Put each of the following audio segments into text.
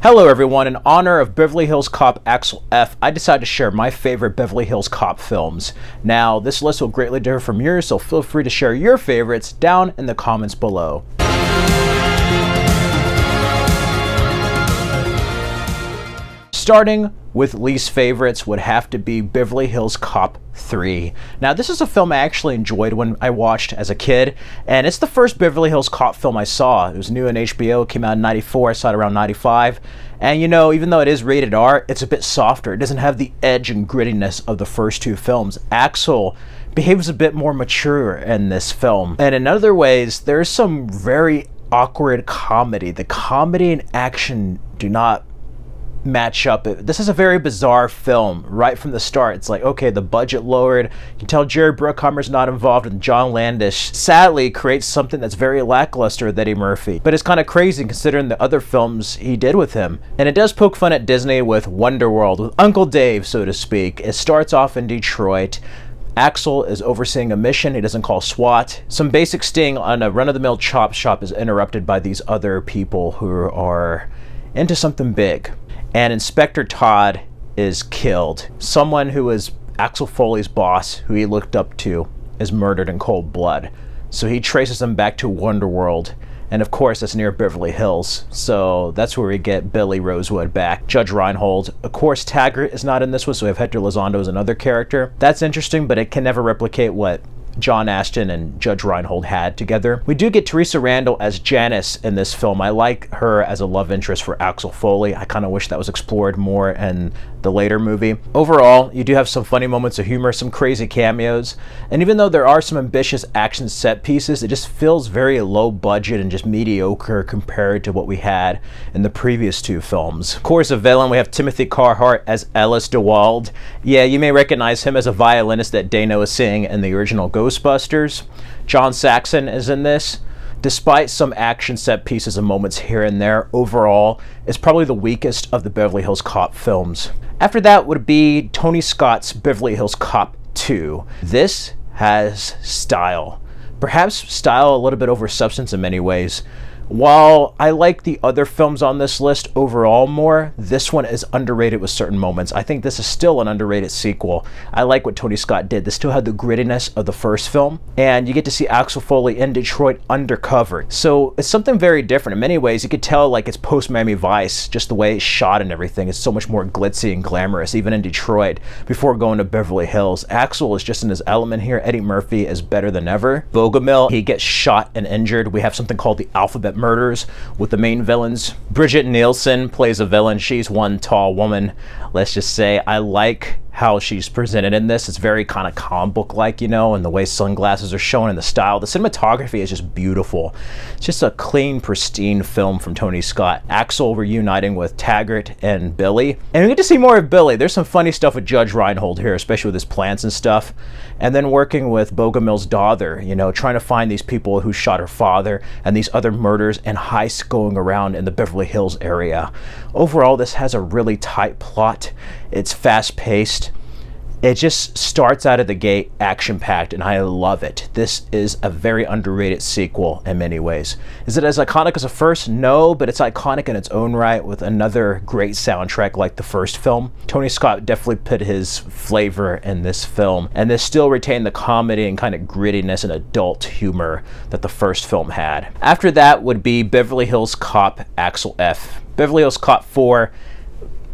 Hello everyone, in honor of Beverly Hills Cop Axel F, I decided to share my favorite Beverly Hills Cop films. Now, this list will greatly differ from yours, so feel free to share your favorites down in the comments below. Starting with least favorites would have to be Beverly Hills Cop 3. Now, this is a film I actually enjoyed when I watched as a kid, and it's the first Beverly Hills Cop film I saw. It was new on HBO, it came out in '94, I saw it around '95. And you know, even though it is rated R, it's a bit softer. It doesn't have the edge and grittiness of the first two films. Axel behaves a bit more mature in this film. And in other ways, there's some very awkward comedy. The comedy and action do not match up. This is a very bizarre film right from the start. It's like, okay, the budget lowered. You can tell Jerry Bruckheimer's not involved, and John Landis sadly creates something that's very lackluster with Eddie Murphy. But it's kind of crazy considering the other films he did with him. And it does poke fun at Disney with Wonderworld, with Uncle Dave, so to speak. It starts off in Detroit. Axel is overseeing a mission he doesn't call SWAT. Some basic sting on a run-of-the-mill chop shop is interrupted by these other people who are into something big. And Inspector Todd is killed. Someone who is Axel Foley's boss, who he looked up to, is murdered in cold blood. So he traces them back to Wonderworld. And of course, that's near Beverly Hills. So that's where we get Billy Rosewood back. Judge Reinhold. Of course, Taggart is not in this one, so we have Hector Elizondo as another character. That's interesting, but it can never replicate what John Ashton and Judge Reinhold had together. We do get Teresa Randall as Janice in this film. I like her as a love interest for Axel Foley. I kind of wish that was explored more in the later movie. Overall, you do have some funny moments of humor, some crazy cameos, and even though there are some ambitious action set pieces, it just feels very low budget and just mediocre compared to what we had in the previous two films. Of course, a villain, we have Timothy Carhart as Ellis DeWald. Yeah, you may recognize him as a violinist that Dano is seeing in the original Ghostbusters. John Saxon is in this. Despite some action set pieces and moments here and there, overall, it's probably the weakest of the Beverly Hills Cop films. After that would be Tony Scott's Beverly Hills Cop 2. This has style. Perhaps style a little bit over substance in many ways. While I like the other films on this list overall more, this one is underrated with certain moments. I think this is still an underrated sequel. I like what Tony Scott did. This still had the grittiness of the first film, and you get to see Axel Foley in Detroit undercover. So it's something very different. In many ways, you could tell like it's post-Miami Vice, just the way it's shot and everything. It's so much more glitzy and glamorous, even in Detroit, before going to Beverly Hills. Axel is just in his element here. Eddie Murphy is better than ever. Bogomil, he gets shot and injured. We have something called the Alphabet Murders with the main villains. Bridget Nielsen plays a villain. She's one tall woman, let's just say. I like how she's presented in this. It's very kind of comic book like, you know, and the way sunglasses are shown and the style. The cinematography is just beautiful. It's just a clean, pristine film from Tony Scott. Axel reuniting with Taggart and Billy. And we get to see more of Billy. There's some funny stuff with Judge Reinhold here, especially with his plants and stuff. And then working with Bogomil's daughter, you know, trying to find these people who shot her father and these other murders and heists going around in the Beverly Hills area. Overall, this has a really tight plot. It's fast-paced. It just starts out of the gate action-packed, and I love it. This is a very underrated sequel in many ways. Is it as iconic as the first? No, but it's iconic in its own right with another great soundtrack like the first film. Tony Scott definitely put his flavor in this film, and this still retained the comedy and kind of grittiness and adult humor that the first film had. After that would be Beverly Hills Cop Axel F. Beverly Hills Cop 4.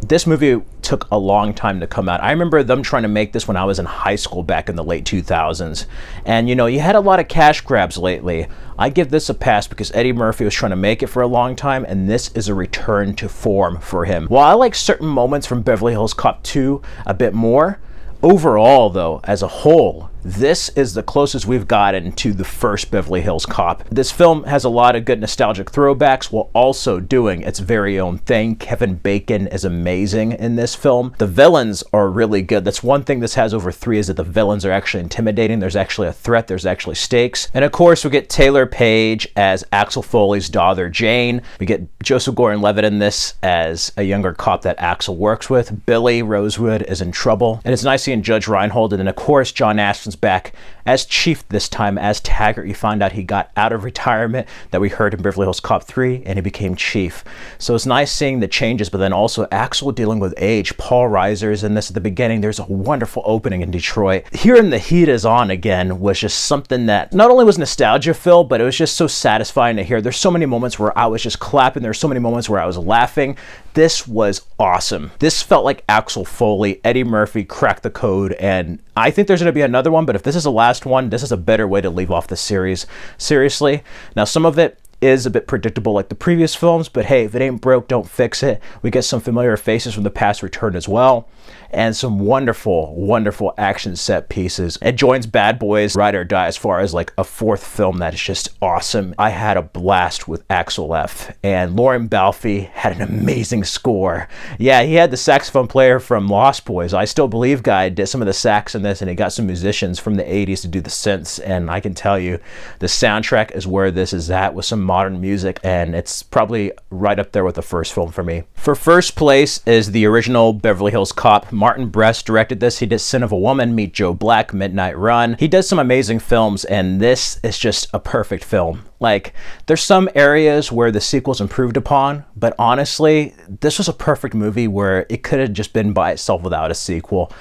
This movie took a long time to come out. I remember them trying to make this when I was in high school back in the late 2000s. And you know, you had a lot of cash grabs lately. I give this a pass because Eddie Murphy was trying to make it for a long time, and this is a return to form for him. While I like certain moments from Beverly Hills Cop 2 a bit more, overall though, as a whole, this is the closest we've gotten to the first Beverly Hills Cop. This film has a lot of good nostalgic throwbacks while also doing its very own thing. Kevin Bacon is amazing in this film. The villains are really good. That's one thing this has over 3 is that the villains are actually intimidating. There's actually a threat. There's actually stakes. And of course, we get Taylor Page as Axel Foley's daughter, Jane. We get Joseph Gordon-Levitt in this as a younger cop that Axel works with. Billy Rosewood is in trouble. And it's nice seeing Judge Reinhold. And then, of course, John Ashton's back as Chief this time, as Taggart. You find out he got out of retirement that we heard in Beverly Hills Cop 3, and he became Chief. So it's nice seeing the changes, but then also Axel dealing with age. Paul Reiser's in this at the beginning. There's a wonderful opening in Detroit. Hearing The Heat Is On again was just something that not only was nostalgia filled, but it was just so satisfying to hear. There's so many moments where I was just clapping. There's so many moments where I was laughing. This was awesome. This felt like Axel Foley, Eddie Murphy cracked the code, and I think there's going to be another one, but if this is the last one, this is a better way to leave off the series. Seriously. Now, some of it is a bit predictable like the previous films, but hey, if it ain't broke, don't fix it. We get some familiar faces from the past return as well, and some wonderful, wonderful action set pieces. It joins Bad Boys Ride or Die as far as like a fourth film that is just awesome. I had a blast with Axel F, and Lauren Balfe had an amazing score. Yeah, he had the saxophone player from Lost Boys. I Still Believe guy did some of the sax in this, and he got some musicians from the 80s to do the synths, and I can tell you the soundtrack is where this is at with some modern music, and it's probably right up there with the first film for me. For first place is the original Beverly Hills Cop. Martin Brest directed this. He did Sin of a Woman, Meet Joe Black, Midnight Run. He does some amazing films, and this is just a perfect film. Like, there's some areas where the sequel's improved upon, but honestly, this was a perfect movie where it could have just been by itself without a sequel.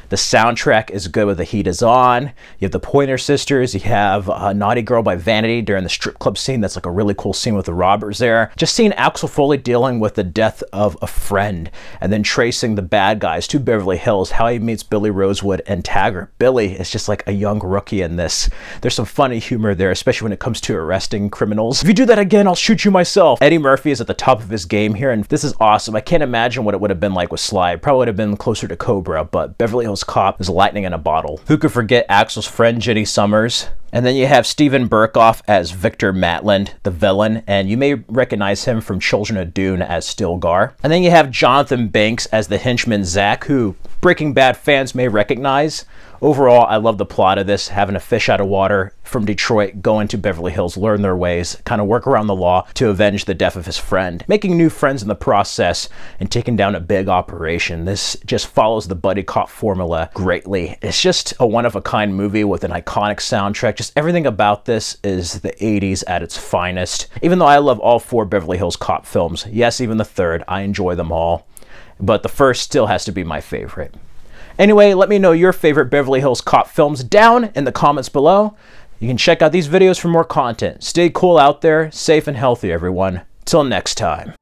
The soundtrack is good with The Heat Is On. You have the Pointer Sisters. You have Naughty Girl by Vanity during the strip club scene. That's like a really cool scene with the robbers there. Just seeing Axel Foley dealing with the death of a friend and then tracing the bad guys to Beverly Hills, how he meets Billy Rosewood and Taggart. Billy is just like a young rookie in this. There's some funny humor there, especially when it comes to arresting criminals. If you do that again, I'll shoot you myself. Eddie Murphy is at the top of his game here, and this is awesome. I can't imagine what it would have been like with Sly. It probably would have been closer to Cobra, but Beverly Hills Cop is lightning in a bottle. Who could forget Axel's friend Jenny Summers? And then you have Steven Berkoff as Victor Matland, the villain, and you may recognize him from Children of Dune as Stilgar. And then you have Jonathan Banks as the henchman Zach, who Breaking Bad fans may recognize. Overall, I love the plot of this, having a fish out of water from Detroit, going to Beverly Hills, learn their ways, kind of work around the law to avenge the death of his friend, making new friends in the process and taking down a big operation. This just follows the buddy cop formula greatly. It's just a one-of-a-kind movie with an iconic soundtrack. Just everything about this is the 80s at its finest. Even though I love all 4 Beverly Hills Cop films, yes, even the third, I enjoy them all, but the first still has to be my favorite. Anyway, let me know your favorite Beverly Hills Cop films down in the comments below. You can check out these videos for more content. Stay cool out there, safe and healthy, everyone. Till next time.